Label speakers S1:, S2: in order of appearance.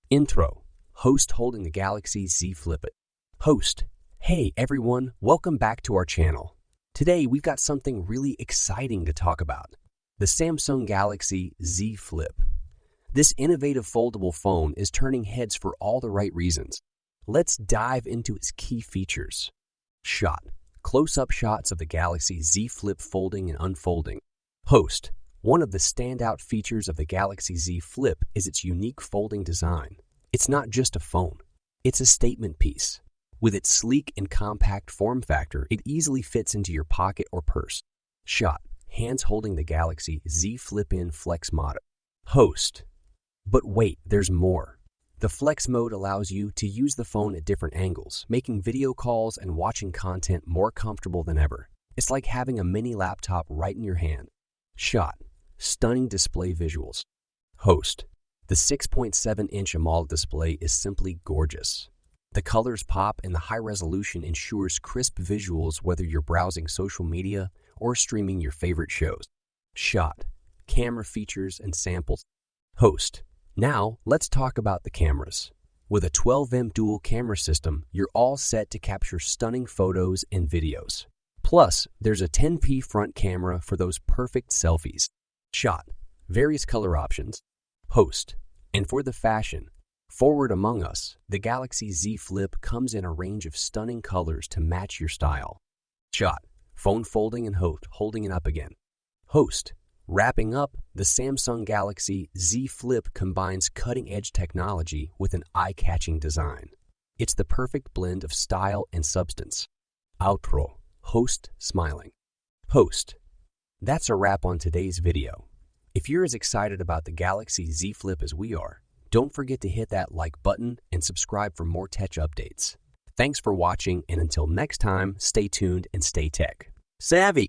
S1: Intro. Host holding the Galaxy Z Flip. Host. Hey everyone, welcome back to our channel. Today we've got something really exciting to talk about. The Samsung Galaxy Z Flip. This innovative foldable phone is turning heads for all the right reasons. Let's dive into its key features. Shot. Close-up shots of the Galaxy Z Flip folding and unfolding. Host. One of the standout features of the Galaxy Z Flip is its unique folding design. It's not just a phone. It's a statement piece. With its sleek and compact form factor, it easily fits into your pocket or purse. Shot. Hands holding the Galaxy Z Flip in Flex mode. Host. But wait, there's more. The Flex mode allows you to use the phone at different angles, making video calls and watching content more comfortable than ever. It's like having a mini laptop right in your hand. Shot. Stunning display visuals. Host. The 6.7-inch AMOLED display is simply gorgeous. The colors pop and the high resolution ensures crisp visuals whether you're browsing social media or streaming your favorite shows. Shot. Camera features and samples. Host. Now, let's talk about the cameras. With a 12MP dual camera system, you're all set to capture stunning photos and videos. Plus, there's a 10p front camera for those perfect selfies. Shot. Various color options. Host. And for the fashion, forward among us, the Galaxy Z Flip comes in a range of stunning colors to match your style. Shot. Phone folding and holding it up again. Host. Wrapping up, the Samsung Galaxy Z Flip combines cutting-edge technology with an eye-catching design. It's the perfect blend of style and substance. Outro. Host smiling. Host. That's a wrap on today's video. If you're as excited about the Galaxy Z Flip as we are, don't forget to hit that like button and subscribe for more tech updates. Thanks for watching, and until next time, stay tuned and stay tech savvy.